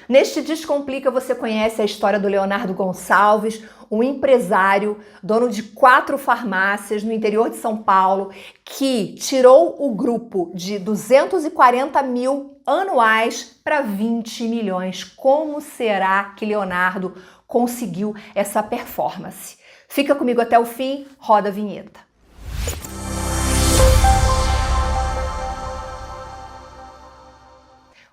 Neste Descomplica você conhece a história do Leonardo Gonçalves, um empresário, dono de 4 farmácias no interior de São Paulo, que tirou o grupo de 240 mil anuais para 20 milhões. Como será que Leonardo conseguiu essa performance? Fica comigo até o fim, roda a vinheta.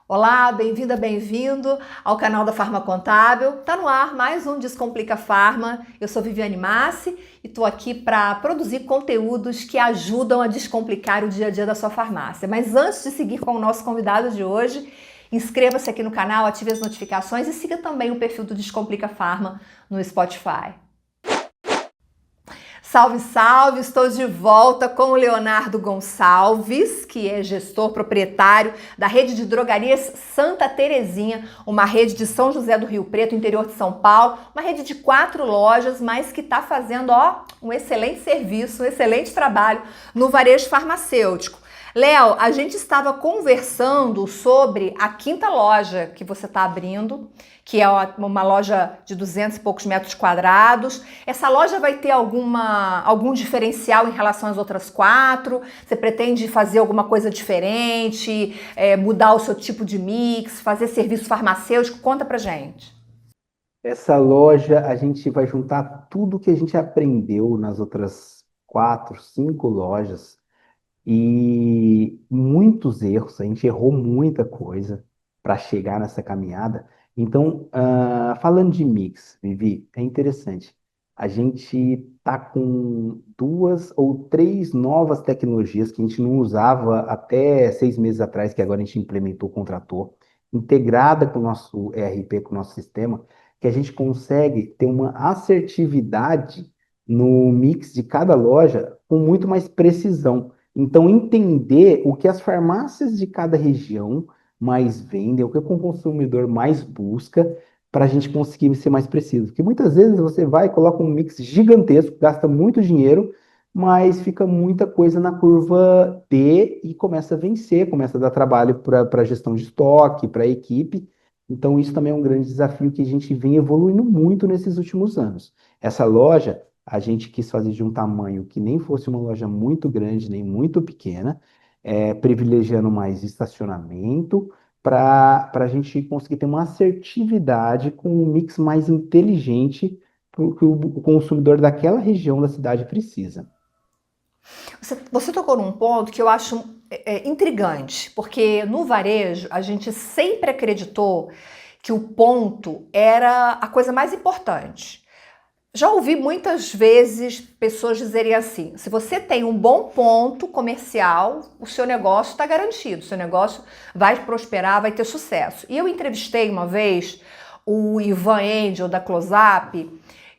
Olá, bem-vinda, bem-vindo ao canal da Farma Contábil. Tá no ar mais um Descomplica Farma. Eu sou Viviane Massi e tô aqui para produzir conteúdos que ajudam a descomplicar o dia a dia da sua farmácia. Mas antes de seguir com o nosso convidado de hoje, inscreva-se aqui no canal, ative as notificações e siga também o perfil do Descomplica Farma no Spotify. Salve, salve! Estou de volta com o Leonardo Gonçalves, que é gestor proprietário da rede de drogarias Santa Terezinha, uma rede de São José do Rio Preto, interior de São Paulo, uma rede de 4 lojas, mas que está fazendo um excelente serviço, um excelente trabalho no varejo farmacêutico. Léo, a gente estava conversando sobre a 5ª loja que você está abrindo, que é uma loja de 200 e poucos metros quadrados. Essa loja vai ter algum diferencial em relação às outras 4? Você pretende fazer alguma coisa diferente, mudar o seu tipo de mix, fazer serviço farmacêutico? Conta pra gente. Essa loja, a gente vai juntar tudo que a gente aprendeu nas outras 4, 5 lojas e muitos erros. A gente errou muita coisa para chegar nessa caminhada. Então, falando de mix, Vivi, é interessante. A gente tá com 2 ou 3 novas tecnologias que a gente não usava até 6 meses atrás, que agora a gente implementou, contratou, integrada com o nosso ERP, com o nosso sistema, que a gente consegue ter uma assertividade no mix de cada loja com muito mais precisão. Então, entender o que as farmácias de cada região mais vendem, o que o consumidor mais busca, para a gente conseguir ser mais preciso. Porque muitas vezes você vai e coloca um mix gigantesco, gasta muito dinheiro, mas fica muita coisa na curva D e começa a vencer, começa a dar trabalho para a gestão de estoque, para a equipe. Então, isso também é um grande desafio que a gente vem evoluindo muito nesses últimos anos. Essa loja, a gente quis fazer de um tamanho que nem fosse uma loja muito grande, nem muito pequena, privilegiando mais estacionamento, para a gente conseguir ter uma assertividade com um mix mais inteligente que o consumidor daquela região da cidade precisa. Você tocou num ponto que eu acho intrigante, porque no varejo a gente sempre acreditou que o ponto era a coisa mais importante. Já ouvi muitas vezes pessoas dizerem assim: se você tem um bom ponto comercial, o seu negócio está garantido, o seu negócio vai prosperar, vai ter sucesso. E eu entrevistei uma vez o Ivan Angel da Closeup.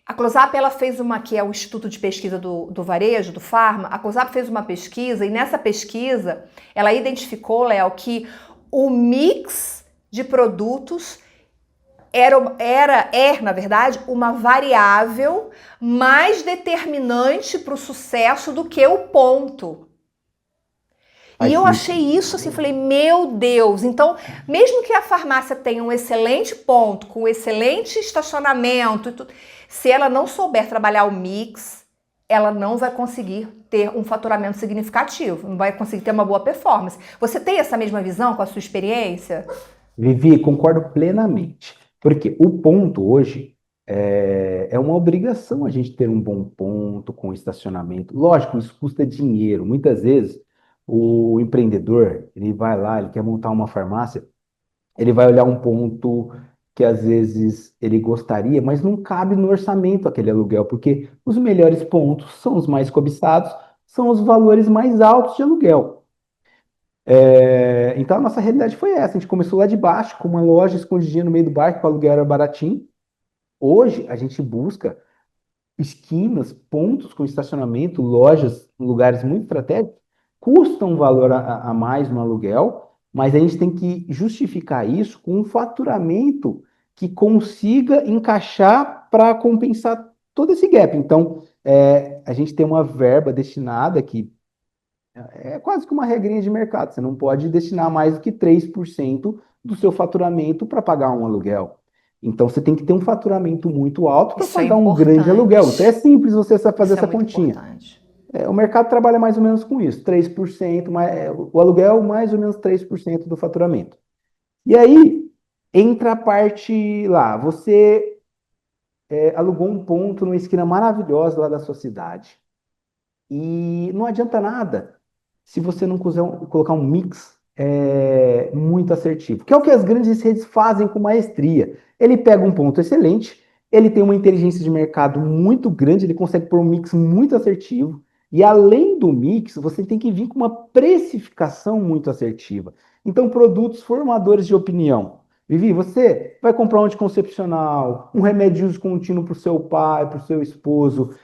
A Closeup, ela fez que é o Instituto de Pesquisa do Varejo, do Farma. A Closeup fez uma pesquisa e nessa pesquisa ela identificou, Léo, que o mix de produtos na verdade, uma variável mais determinante para o sucesso do que o ponto. E Faz eu achei sentido. isso assim, falei, meu Deus, então, mesmo que a farmácia tenha um excelente ponto, com excelente estacionamento, se ela não souber trabalhar o mix, ela não vai conseguir ter um faturamento significativo, não vai conseguir ter uma boa performance. Você tem essa mesma visão com a sua experiência? Vivi, concordo plenamente. Porque o ponto hoje é uma obrigação a gente ter um bom ponto com estacionamento. Lógico, isso custa dinheiro. Muitas vezes o empreendedor, ele vai lá, ele quer montar uma farmácia, ele vai olhar um ponto que às vezes ele gostaria, mas não cabe no orçamento aquele aluguel, porque os melhores pontos são os mais cobiçados, são os valores mais altos de aluguel. Então a nossa realidade foi essa. A gente começou lá de baixo, com uma loja escondidinha no meio do bairro, que o aluguel era baratinho. Hoje a gente busca esquinas, pontos com estacionamento, lojas, lugares muito estratégicos, custam um valor a mais no aluguel, mas a gente tem que justificar isso com um faturamento que consiga encaixar para compensar todo esse gap. Então, a gente tem uma verba destinada que é quase que uma regrinha de mercado. Você não pode destinar mais do que 3% do seu faturamento para pagar um aluguel. Então você tem que ter um faturamento muito alto para Isso é pagar um grande aluguel. Então é importante. simples você fazer Isso é essa muito continha. importante. O mercado trabalha mais ou menos com isso, 3%, o aluguel mais ou menos 3% do faturamento. E aí entra a parte lá, você alugou um ponto numa esquina maravilhosa lá da sua cidade. E não adianta nada se você não colocar um mix muito assertivo, que é o que as grandes redes fazem com maestria. Ele pega um ponto excelente, ele tem uma inteligência de mercado muito grande, ele consegue pôr um mix muito assertivo, e além do mix, você tem que vir com uma precificação muito assertiva. Então, produtos formadores de opinião. Vivi, você vai comprar um anticoncepcional, um remédio de uso contínuo para o seu pai, para o seu esposo,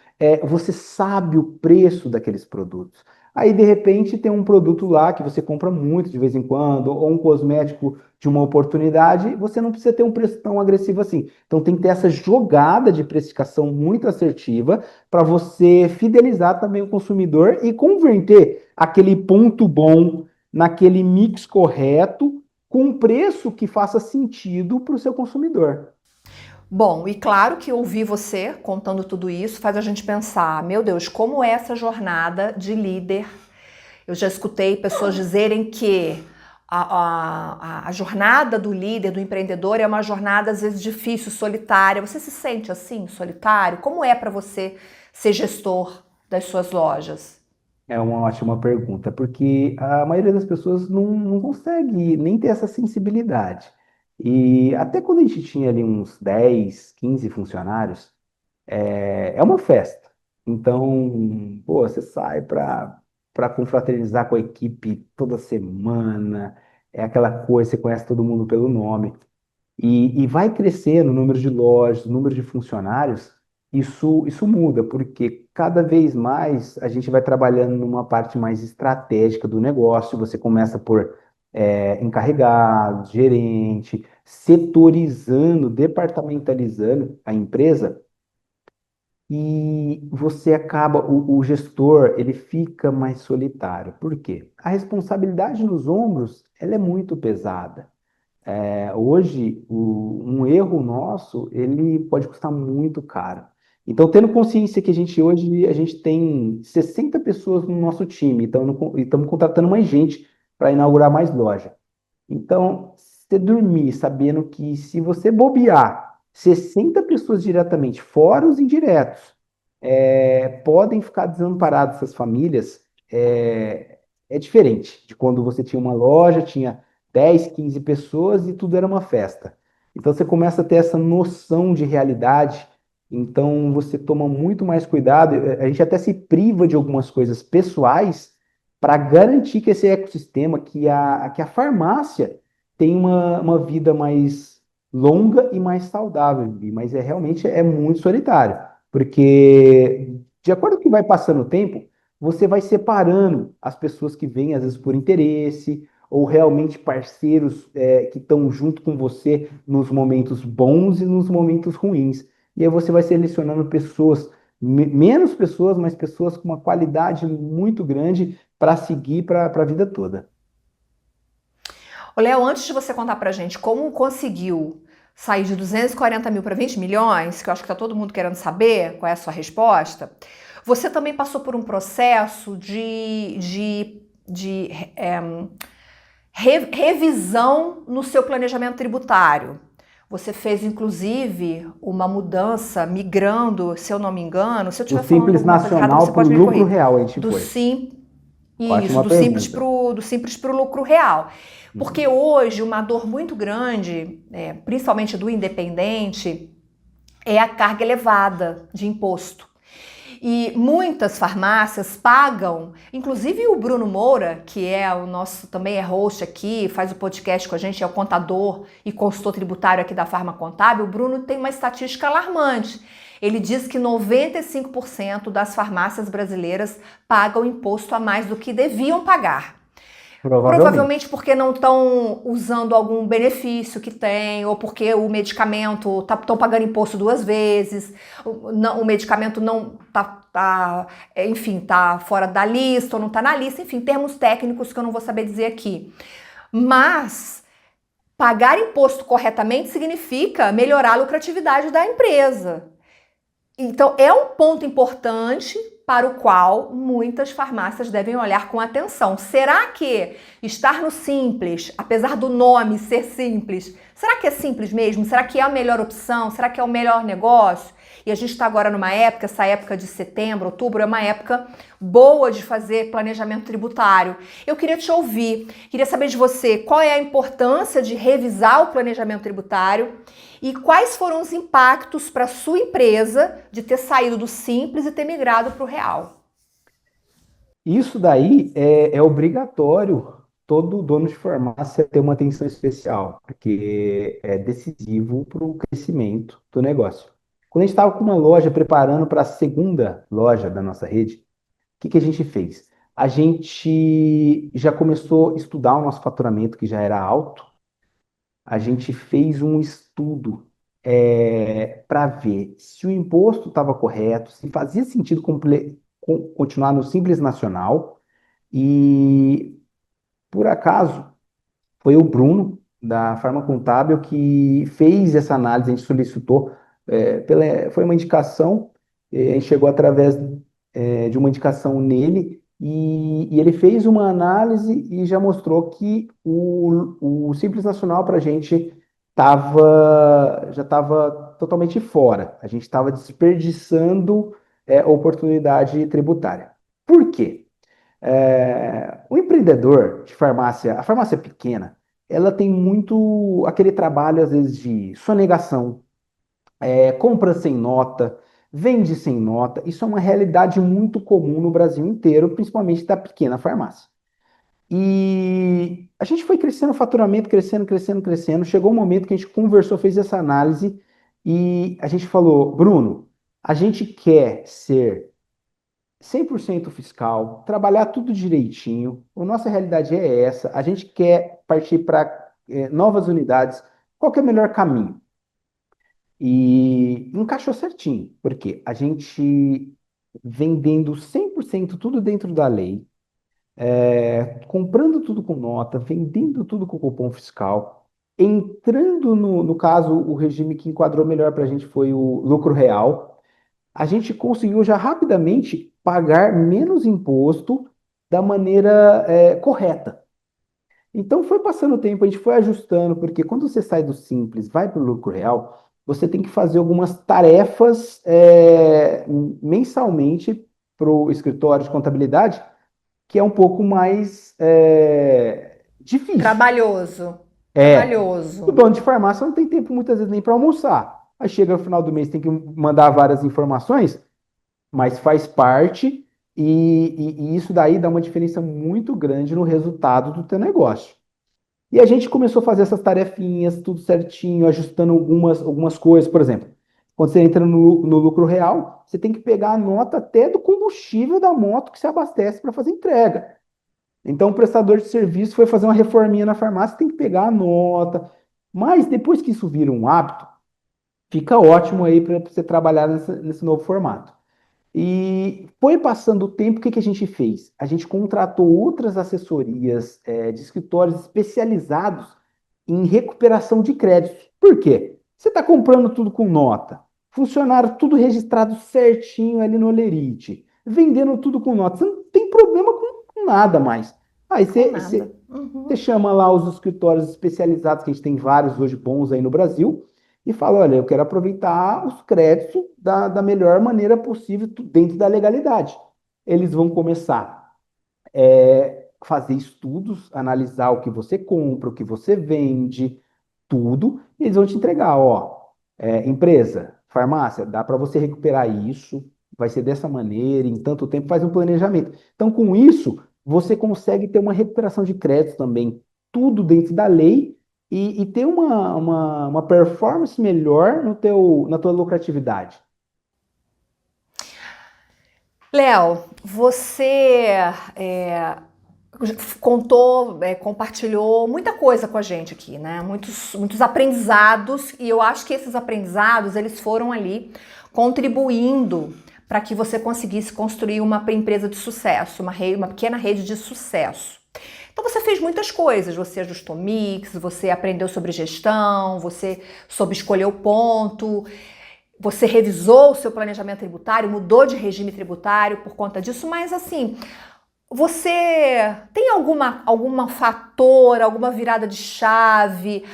você sabe o preço daqueles produtos. Aí, de repente, tem um produto lá que você compra muito de vez em quando, ou um cosmético de uma oportunidade, você não precisa ter um preço tão agressivo assim. Então, tem que ter essa jogada de precificação muito assertiva para você fidelizar também o consumidor e converter aquele ponto bom naquele mix correto com um preço que faça sentido para o seu consumidor. Bom, e claro que ouvir você contando tudo isso faz a gente pensar, meu Deus, como é essa jornada de líder? Eu já escutei pessoas dizerem que a jornada do líder, do empreendedor, é uma jornada às vezes difícil, solitária. Você se sente assim, solitário? Como é para você ser gestor das suas lojas? É uma ótima pergunta, porque a maioria das pessoas não consegue nem ter essa sensibilidade. E até quando a gente tinha ali uns 10, 15 funcionários, é uma festa. Então, pô, você sai para confraternizar com a equipe toda semana, é aquela coisa, você conhece todo mundo pelo nome. E vai crescendo o número de lojas, o número de funcionários, isso muda, porque cada vez mais a gente vai trabalhando numa parte mais estratégica do negócio. Você começa por encarregados, gerente, setorizando, departamentalizando a empresa, e você acaba, o gestor, ele fica mais solitário. Por quê? A responsabilidade nos ombros, ela é muito pesada. Hoje, um erro nosso, ele pode custar muito caro. Então, tendo consciência que hoje a gente tem 60 pessoas no nosso time, então estamos contratando mais gente para inaugurar mais loja. Então, você dormir sabendo que se você bobear 60 pessoas diretamente, fora os indiretos, podem ficar desamparadas essas famílias, é diferente de quando você tinha uma loja, tinha 10, 15 pessoas e tudo era uma festa. Então você começa a ter essa noção de realidade, então você toma muito mais cuidado. A gente até se priva de algumas coisas pessoais para garantir que esse ecossistema, que a farmácia tem uma vida mais longa e mais saudável, mas realmente muito solitário, porque de acordo com o que vai passando o tempo, você vai separando as pessoas que vêm, às vezes, por interesse, ou realmente parceiros que estão junto com você nos momentos bons e nos momentos ruins. E aí você vai selecionando pessoas, menos pessoas, mas pessoas com uma qualidade muito grande para seguir para a vida toda. Ô, Léo, antes de você contar pra gente como conseguiu sair de 240 mil para 20 milhões, que eu acho que tá todo mundo querendo saber qual é a sua resposta, você também passou por um processo de revisão no seu planejamento tributário. Você fez, inclusive, uma mudança migrando, se eu não me engano, se eu Do estiver falando Simples alguma coisa errada, você Nacional para o pode me lucro corrigir. real, a gente Do foi. sim, isso, Ótima pergunta. do simples para o lucro real. Uhum. Porque hoje uma dor muito grande, principalmente do independente, é a carga elevada de imposto. E muitas farmácias pagam, inclusive o Bruno Moura, que é o nosso, também é host aqui, faz o podcast com a gente, é o contador e consultor tributário aqui da Farma Contábil. O Bruno tem uma estatística alarmante. Ele diz que 95% das farmácias brasileiras pagam imposto a mais do que deviam pagar. Provavelmente. Provavelmente porque não estão usando algum benefício que tem, ou porque o medicamento estão pagando imposto duas vezes, o medicamento não enfim, tá fora da lista ou não está na lista, enfim, termos técnicos que eu não vou saber dizer aqui. Mas pagar imposto corretamente significa melhorar a lucratividade da empresa. Então, é um ponto importante para o qual muitas farmácias devem olhar com atenção. Será que estar no Simples, apesar do nome ser simples, será que é simples mesmo? Será que é a melhor opção? Será que é o melhor negócio? E a gente está agora numa época, essa época de setembro, outubro, é uma época boa de fazer planejamento tributário. Eu queria te ouvir, queria saber de você qual é a importância de revisar o planejamento tributário e quais foram os impactos para a sua empresa de ter saído do Simples e ter migrado para o Real. Isso daí é obrigatório todo dono de farmácia ter uma atenção especial, porque é decisivo para o crescimento do negócio. Quando a gente estava com uma loja preparando para a segunda loja da nossa rede, o que a gente fez? A gente já começou a estudar o nosso faturamento, que já era alto. A gente fez um estudo para ver se o imposto estava correto, se fazia sentido continuar no Simples Nacional. E, por acaso, foi o Bruno, da Farma Contábil, que fez essa análise. A gente solicitou, foi uma indicação, a gente chegou através de uma indicação nele, e ele fez uma análise e já mostrou que o Simples Nacional para a gente já estava totalmente fora. A gente estava desperdiçando oportunidade tributária. Por quê? O empreendedor de farmácia, a farmácia pequena, ela tem muito aquele trabalho, às vezes, de sonegação, compra sem nota, vende sem nota. Isso é uma realidade muito comum no Brasil inteiro, principalmente da pequena farmácia. E a gente foi crescendo o faturamento, crescendo, crescendo, crescendo. Chegou um momento que a gente conversou, fez essa análise e a gente falou: Bruno, a gente quer ser 100% fiscal, trabalhar tudo direitinho. A nossa realidade é essa. A gente quer partir para novas unidades. Qual que é o melhor caminho? E encaixou certinho, porque a gente vendendo 100% tudo dentro da lei, comprando tudo com nota, vendendo tudo com cupom fiscal, entrando no caso, o regime que enquadrou melhor para a gente foi o lucro real. A gente conseguiu já rapidamente pagar menos imposto da maneira correta. Então foi passando o tempo, a gente foi ajustando, porque quando você sai do simples, vai para o lucro real, você tem que fazer algumas tarefas mensalmente para o escritório de contabilidade, que é um pouco mais difícil. Trabalhoso. É, o Trabalhoso. dono de farmácia não tem tempo muitas vezes nem para almoçar. Aí chega no final do mês, tem que mandar várias informações, mas faz parte e isso daí dá uma diferença muito grande no resultado do teu negócio. E a gente começou a fazer essas tarefinhas, tudo certinho, ajustando algumas coisas. Por exemplo, quando você entra no lucro real, você tem que pegar a nota até do combustível da moto que você abastece para fazer entrega. Então, o prestador de serviço foi fazer uma reforminha na farmácia, tem que pegar a nota. Mas depois que isso vira um hábito, fica ótimo aí para você trabalhar nesse novo formato. E foi passando o tempo, o que a gente fez? A gente contratou outras assessorias de escritórios especializados em recuperação de créditos. Por quê? Você está comprando tudo com nota, funcionário tudo registrado certinho ali no Olerite, vendendo tudo com nota. Você não tem problema com nada mais. Aí Com nada. você chama lá os escritórios especializados, que a gente tem vários hoje bons aí no Brasil, e fala: olha, eu quero aproveitar os créditos da melhor maneira possível dentro da legalidade. Eles vão começar a fazer estudos, analisar o que você compra, o que você vende, tudo, e eles vão te entregar, ó, empresa, farmácia, dá para você recuperar isso, vai ser dessa maneira, em tanto tempo, faz um planejamento. Então, com isso, você consegue ter uma recuperação de crédito também, tudo dentro da lei, e ter uma performance melhor na tua lucratividade. Léo, você contou, compartilhou muita coisa com a gente aqui, né? Muitos aprendizados, e eu acho que esses aprendizados, eles foram ali contribuindo para que você conseguisse construir uma empresa de sucesso, uma pequena rede de sucesso. Então você fez muitas coisas, você ajustou mix, você aprendeu sobre gestão, você soube escolher o ponto, você revisou o seu planejamento tributário, mudou de regime tributário por conta disso, mas assim, você tem alguma fator, alguma virada de chave,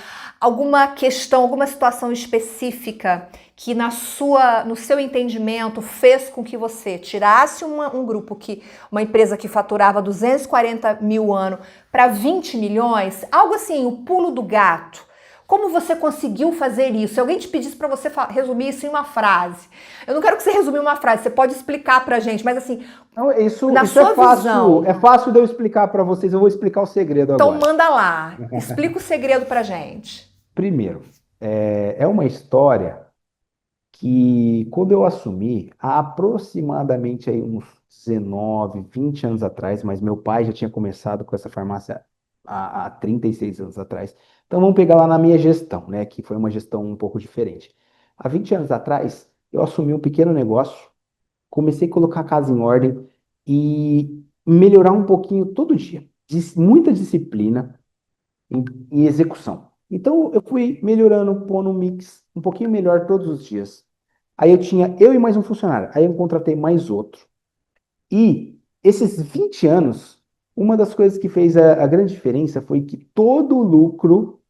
alguma questão, alguma situação específica que no seu entendimento fez com que você tirasse uma empresa que faturava 240 mil ano para 20 milhões? Algo assim, o pulo do gato. Como você conseguiu fazer isso? Se alguém te pedisse para você resumir isso em uma frase, eu não quero que você resuma em uma frase, você pode explicar pra gente, mas assim, Não, isso na sua é fácil, visão. é fácil de eu explicar para vocês. Eu vou explicar o segredo Então agora. manda lá, explica o segredo pra gente. Primeiro, é uma história que quando eu assumi, há aproximadamente aí uns 19, 20 anos atrás, mas meu pai já tinha começado com essa farmácia há 36 anos atrás. Então vamos pegar lá na minha gestão, né, que foi uma gestão um pouco diferente. Há 20 anos atrás, eu assumi um pequeno negócio, comecei a colocar a casa em ordem e melhorar um pouquinho todo dia. Muita disciplina e execução. Então eu fui melhorando, pondo um mix um pouquinho melhor todos os dias. Aí eu tinha eu e mais um funcionário. Aí eu contratei mais outro. E esses 20 anos, uma das coisas que fez a grande diferença foi que todo o lucro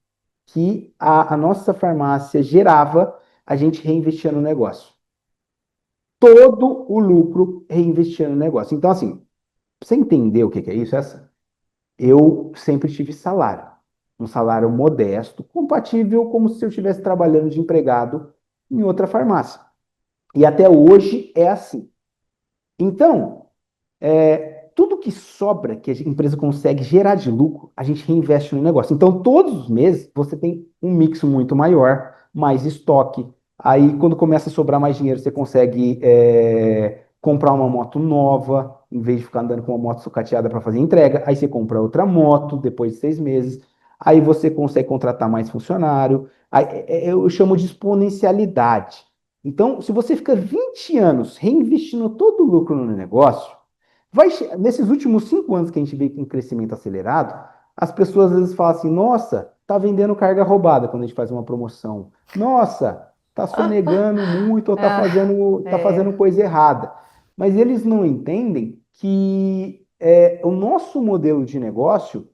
que a nossa farmácia gerava, a gente reinvestia no negócio. Todo o lucro reinvestia no negócio. Então, assim, pra você entender o que é isso, eu sempre tive salário. Um salário modesto, compatível como se eu estivesse trabalhando de empregado em outra farmácia. E até hoje é assim. Então, tudo que sobra, que a empresa consegue gerar de lucro, a gente reinveste no negócio. Então, todos os meses, você tem um mix muito maior, mais estoque. Aí, quando começa a sobrar mais dinheiro, você consegue comprar uma moto nova, em vez de ficar andando com uma moto sucateada para fazer entrega. Aí, você compra outra moto depois de 6 meses. Aí, você consegue contratar mais funcionário. Aí, eu chamo de exponencialidade. Então, se você fica 20 anos reinvestindo todo o lucro no negócio, nesses últimos 5 anos que a gente veio com um crescimento acelerado, as pessoas às vezes falam assim: nossa, tá vendendo carga roubada quando a gente faz uma promoção. Nossa, tá sonegando muito ou Ah, tá fazendo é. coisa errada. Mas eles não entendem que o nosso modelo de negócio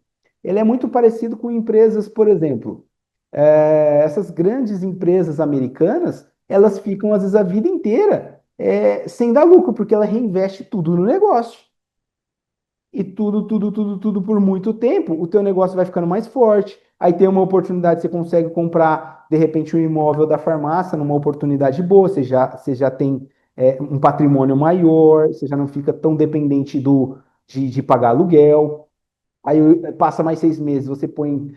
ele é muito parecido com empresas, por exemplo, essas grandes empresas americanas, elas ficam às vezes a vida inteira sem dar lucro, porque ela reinveste tudo no negócio. E tudo por muito tempo, o teu negócio vai ficando mais forte. Aí tem uma oportunidade, você consegue comprar, de repente, um imóvel da farmácia, numa oportunidade boa, você já tem um patrimônio maior, você já não fica tão dependente de pagar aluguel. Aí passa mais 6 meses, você põe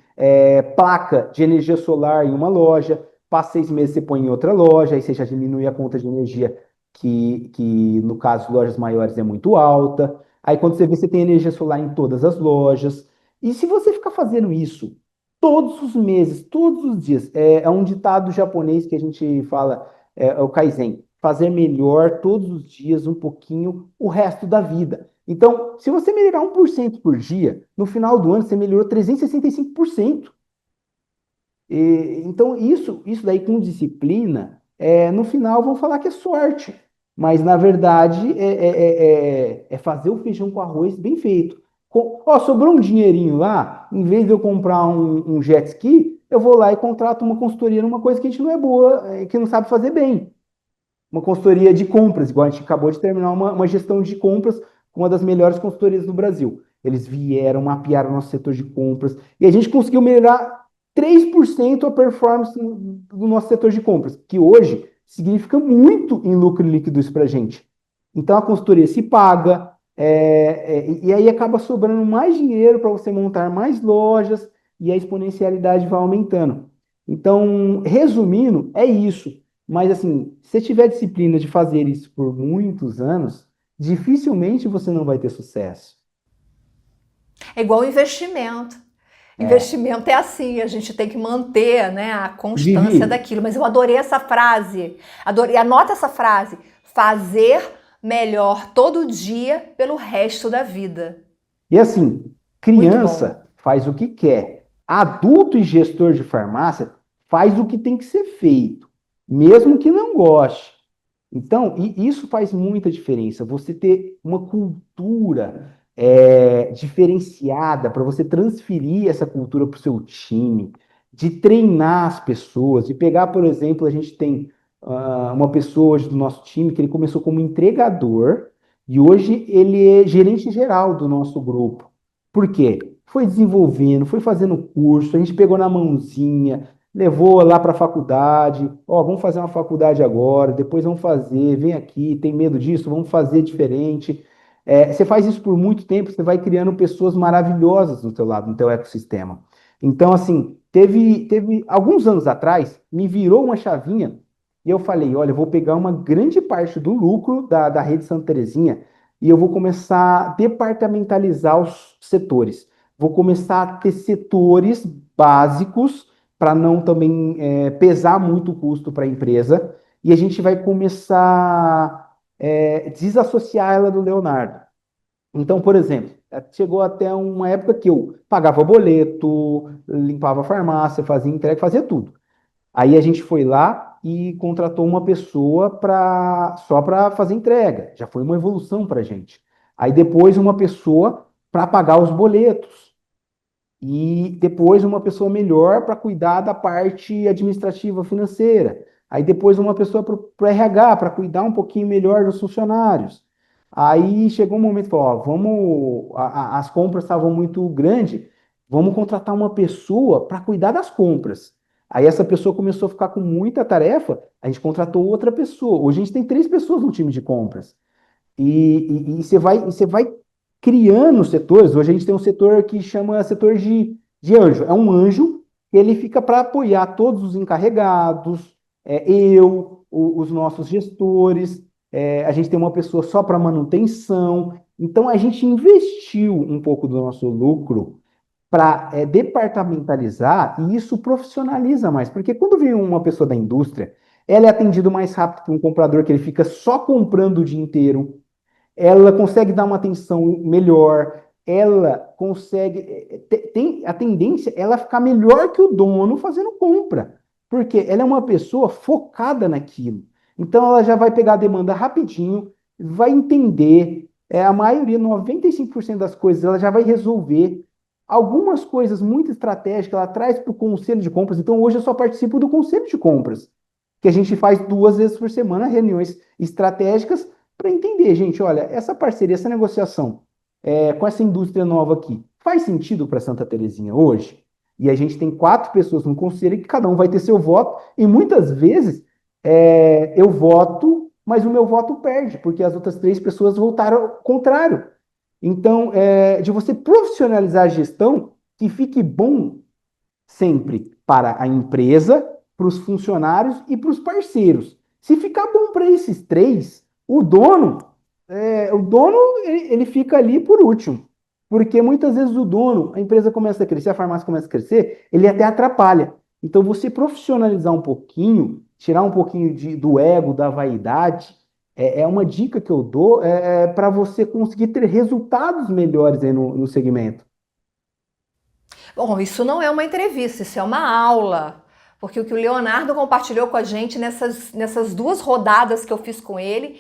placa de energia solar em uma loja, passa 6 meses, você põe em outra loja, aí você já diminui a conta de energia, que no caso de lojas maiores é muito alta. Aí quando você vê, você tem energia solar em todas as lojas. E se você ficar fazendo isso todos os meses, todos os dias, é um ditado japonês que a gente fala, é o Kaizen, fazer melhor todos os dias um pouquinho o resto da vida. Então, se você melhorar 1% por dia, no final do ano você melhorou 365%. Então, isso daí com disciplina, no final vão falar que é sorte. Mas, na verdade, é fazer o feijão com arroz bem feito. Sobrou um dinheirinho lá, em vez de eu comprar um jet ski, eu vou lá e contrato uma consultoria numa coisa que a gente não é boa, que não sabe fazer bem. Uma consultoria de compras, igual a gente acabou de terminar uma gestão de compras com uma das melhores consultorias do Brasil. Eles vieram, mapearam o nosso setor de compras e a gente conseguiu melhorar 3% a performance do nosso setor de compras, que hoje significa muito em lucro líquido isso para a gente. Então a consultoria se paga, e aí acaba sobrando mais dinheiro para você montar mais lojas e a exponencialidade vai aumentando. Então, resumindo, é isso. Mas assim, se você tiver disciplina de fazer isso por muitos anos, dificilmente você não vai ter sucesso. É igual investimento. É. Investimento é assim, a gente tem que manter, né, a Vivi, constância daquilo. Mas eu adorei essa frase. Adorei, anota essa frase. Fazer melhor todo dia pelo resto da vida. e assim, Muito bom. Criança faz o que quer. Adulto e gestor de farmácia faz o que tem que ser feito, mesmo que não goste. Então, isso faz muita diferença. Você ter uma cultura diferenciada para você transferir essa cultura para o seu time, de treinar as pessoas, de pegar, por exemplo, a gente tem uma pessoa hoje do nosso time que ele começou como entregador e hoje ele é gerente geral do nosso grupo. Por quê? Foi desenvolvendo, foi fazendo curso, a gente pegou na mãozinha, levou lá para a faculdade, ó, vamos fazer uma faculdade agora, depois vamos fazer, vem aqui, tem medo disso, vamos fazer diferente. Você faz isso por muito tempo, você vai criando pessoas maravilhosas no teu lado, no teu ecossistema. Então, assim, teve alguns anos atrás, me virou uma chavinha e eu falei, olha, eu vou pegar uma grande parte do lucro da Rede Santa Terezinha e eu vou começar a departamentalizar os setores. Vou começar a ter setores básicos para não também pesar muito o custo para a empresa. E a gente vai começar a desassociar ela do Leonardo. Então, por exemplo, chegou até uma época que eu pagava boleto, limpava a farmácia, fazia entrega, fazia tudo. Aí a gente foi lá e contratou uma pessoa só para fazer entrega. Já foi uma evolução para a gente. Aí depois uma pessoa para pagar os boletos. E depois uma pessoa melhor para cuidar da parte administrativa financeira. Aí depois uma pessoa para o RH, para cuidar um pouquinho melhor dos funcionários. Aí chegou um momento, falou, ó, as compras estavam muito grandes, vamos contratar uma pessoa para cuidar das compras. Aí essa pessoa começou a ficar com muita tarefa, a gente contratou outra pessoa. Hoje a gente tem 3 pessoas no time de compras. E você vai criando setores. Hoje a gente tem um setor que chama setor de anjo. É um anjo que ele fica para apoiar todos os encarregados, os nossos gestores. A gente tem uma pessoa só para manutenção. Então a gente investiu um pouco do nosso lucro para departamentalizar e isso profissionaliza mais. Porque quando vem uma pessoa da indústria, ela é atendida mais rápido por um comprador que ele fica só comprando o dia inteiro, ela consegue dar uma atenção melhor, ela consegue, tem a tendência ela ficar melhor que o dono fazendo compra, porque ela é uma pessoa focada naquilo. Então ela já vai pegar a demanda rapidinho, vai entender, a maioria, 95% das coisas, ela já vai resolver. Algumas coisas muito estratégicas ela traz para o conselho de compras. Então hoje eu só participo do conselho de compras, que a gente faz 2 vezes por semana reuniões estratégicas para entender, gente, olha, essa parceria, essa negociação com essa indústria nova aqui, faz sentido para Santa Terezinha hoje? E a gente tem 4 pessoas no conselho que cada um vai ter seu voto, e muitas vezes eu voto, mas o meu voto perde, porque as outras 3 pessoas votaram ao contrário. Então, de você profissionalizar a gestão, que fique bom sempre para a empresa, para os funcionários e para os parceiros. Se ficar bom para esses 3, o dono ele fica ali por último. Porque muitas vezes o dono, a empresa começa a crescer, a farmácia começa a crescer, ele até atrapalha. Então você profissionalizar um pouquinho, tirar um pouquinho do ego, da vaidade, é uma dica que eu dou para você conseguir ter resultados melhores aí no segmento. Bom, isso não é uma entrevista, isso é uma aula. Porque o que o Leonardo compartilhou com a gente nessas 2 rodadas que eu fiz com ele,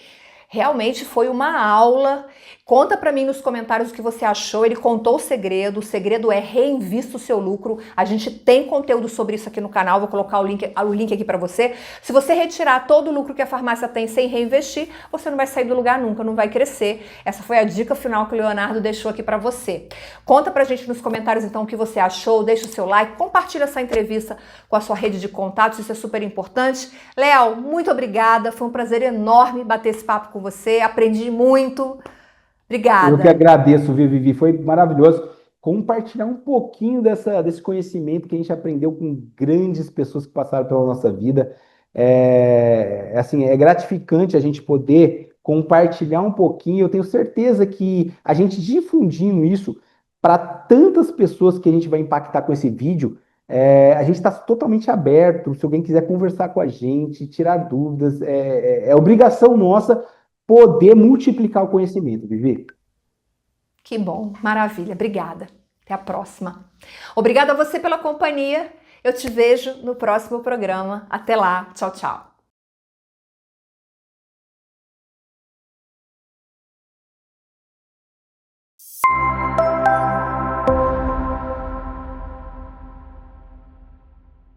realmente foi uma aula. Conta pra mim nos comentários o que você achou. Ele contou o segredo é reinvista o seu lucro. A gente tem conteúdo sobre isso aqui no canal, vou colocar o link aqui pra você. Se você retirar todo o lucro que a farmácia tem sem reinvestir, você não vai sair do lugar nunca, não vai crescer. Essa foi a dica final que o Leonardo deixou aqui pra você. Conta pra gente nos comentários então o que você achou, deixa o seu like, compartilha essa entrevista com a sua rede de contatos, isso é super importante. Léo, muito obrigada, foi um prazer enorme bater esse papo com você, aprendi muito. Eu que Obrigada. agradeço, Vivi. Foi maravilhoso compartilhar um pouquinho desse conhecimento que a gente aprendeu com grandes pessoas que passaram pela nossa vida. Assim, é gratificante a gente poder compartilhar um pouquinho. Eu tenho certeza que a gente difundindo isso para tantas pessoas que a gente vai impactar com esse vídeo, a gente está totalmente aberto. Se alguém quiser conversar com a gente, tirar dúvidas, é obrigação nossa poder multiplicar o conhecimento, Vivi. Que bom, maravilha, obrigada. Até a próxima. Obrigada a você pela companhia. Eu te vejo no próximo programa. Até lá. Tchau, tchau.